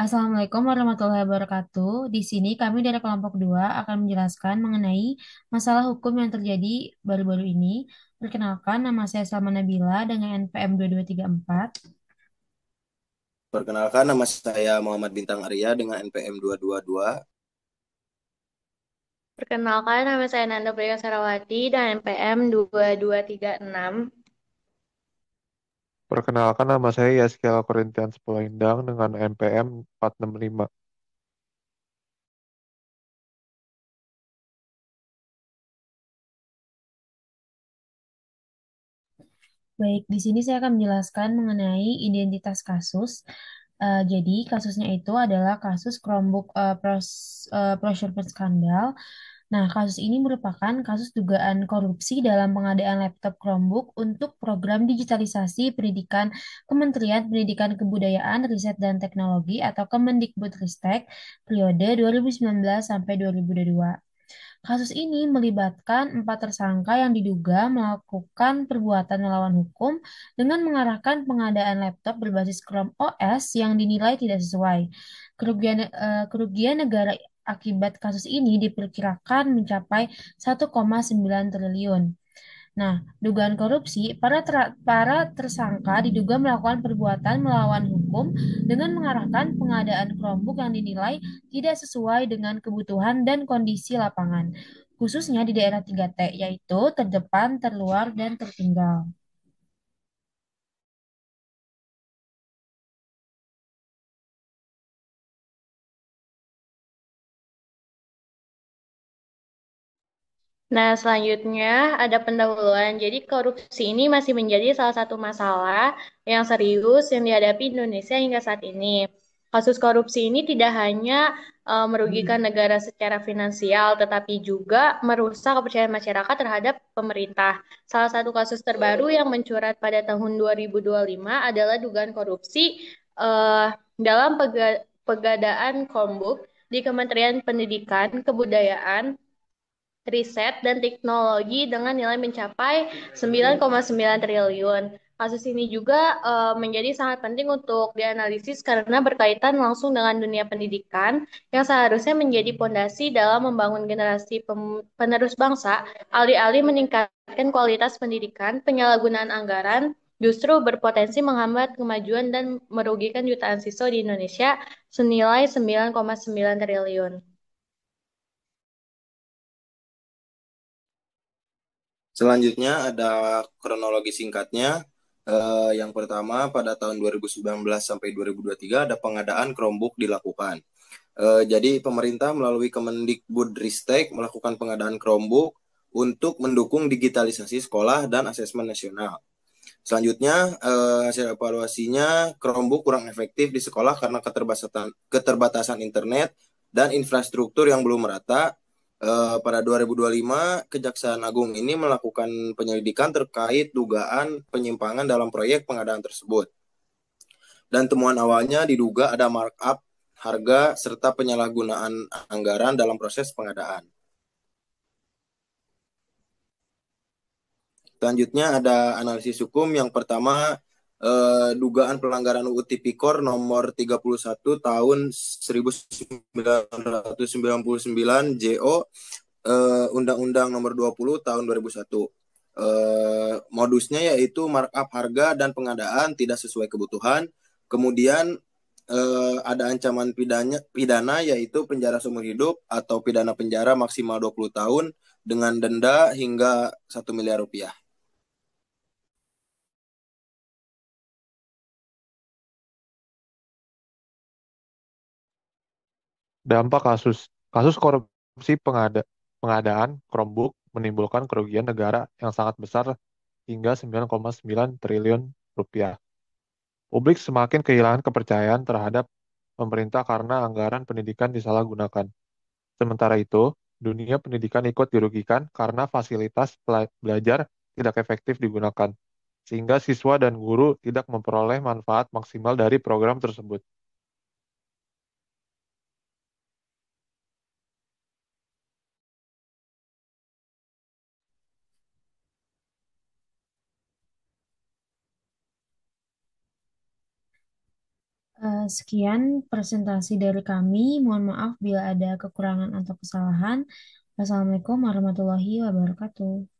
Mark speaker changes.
Speaker 1: Assalamualaikum warahmatullahi wabarakatuh. Di sini kami dari kelompok 2 akan menjelaskan mengenai masalah hukum yang terjadi baru-baru ini. Perkenalkan, nama saya Salma Nabila dengan NPM 2234.
Speaker 2: Perkenalkan, nama saya Muhammad Bintang Arya dengan NPM 222.
Speaker 3: Perkenalkan, nama saya Nanda Priya Sarawati dan NPM 2236.
Speaker 4: Perkenalkan nama saya Yaskiel Korintian Sepulindang dengan NPM 465.
Speaker 1: Baik, di sini saya akan menjelaskan mengenai identitas kasus. Jadi, kasusnya itu adalah kasus Chromebook procurement skandal. Nah, kasus ini merupakan kasus dugaan korupsi dalam pengadaan laptop Chromebook untuk program digitalisasi pendidikan Kementerian Pendidikan Kebudayaan, Riset dan Teknologi atau Kemendikbudristek periode 2019 sampai 2022. Kasus ini melibatkan 4 tersangka yang diduga melakukan perbuatan melawan hukum dengan mengarahkan pengadaan laptop berbasis Chrome OS yang dinilai tidak sesuai. Kerugian negara akibat kasus ini diperkirakan mencapai 1,9 triliun. Nah, dugaan korupsi, para tersangka diduga melakukan perbuatan melawan hukum dengan mengarahkan pengadaan Chromebook yang dinilai tidak sesuai dengan kebutuhan dan kondisi lapangan, khususnya di daerah 3T, yaitu terdepan, terluar, dan tertinggal.
Speaker 3: Nah, selanjutnya ada pendahuluan. Jadi, korupsi ini masih menjadi salah satu masalah yang serius yang dihadapi Indonesia hingga saat ini. Kasus korupsi ini tidak hanya merugikan negara secara finansial, tetapi juga merusak kepercayaan masyarakat terhadap pemerintah. Salah satu kasus terbaru yang mencurat pada tahun 2025 adalah dugaan korupsi dalam pegadaan Chromebook di Kementerian Pendidikan, Kebudayaan, Riset dan Teknologi dengan nilai mencapai 9,9 triliun. Kasus ini juga menjadi sangat penting untuk dianalisis karena berkaitan langsung dengan dunia pendidikan yang seharusnya menjadi pondasi dalam membangun generasi penerus bangsa, alih-alih meningkatkan kualitas pendidikan. Penyalahgunaan anggaran justru berpotensi menghambat kemajuan dan merugikan jutaan siswa di Indonesia senilai 9,9 triliun.
Speaker 2: Selanjutnya ada kronologi singkatnya. Yang pertama, pada tahun 2019 sampai 2023 ada pengadaan Chromebook dilakukan. Jadi pemerintah melalui Kemendikbudristek melakukan pengadaan Chromebook untuk mendukung digitalisasi sekolah dan asesmen nasional. Selanjutnya, hasil evaluasinya Chromebook kurang efektif di sekolah karena keterbatasan internet dan infrastruktur yang belum merata. Pada 2025, Kejaksaan Agung ini melakukan penyelidikan terkait dugaan penyimpangan dalam proyek pengadaan tersebut. Dan temuan awalnya diduga ada markup harga serta penyalahgunaan anggaran dalam proses pengadaan. Selanjutnya ada analisis hukum. Yang pertama, dugaan pelanggaran UU Tipikor nomor 31 tahun 1999 JO, Undang-Undang nomor 20 tahun 2001. Modusnya yaitu markup harga dan pengadaan tidak sesuai kebutuhan. Kemudian ada ancaman pidana yaitu penjara seumur hidup atau pidana penjara maksimal 20 tahun dengan denda hingga 1 miliar rupiah.
Speaker 4: Dampak kasus korupsi pengadaan Chromebook menimbulkan kerugian negara yang sangat besar hingga 9,9 triliun rupiah. Publik semakin kehilangan kepercayaan terhadap pemerintah karena anggaran pendidikan disalahgunakan. Sementara itu, dunia pendidikan ikut dirugikan karena fasilitas belajar tidak efektif digunakan, sehingga siswa dan guru tidak memperoleh manfaat maksimal dari program tersebut.
Speaker 1: Sekian presentasi dari kami. Mohon maaf bila ada kekurangan atau kesalahan. Wassalamualaikum warahmatullahi wabarakatuh.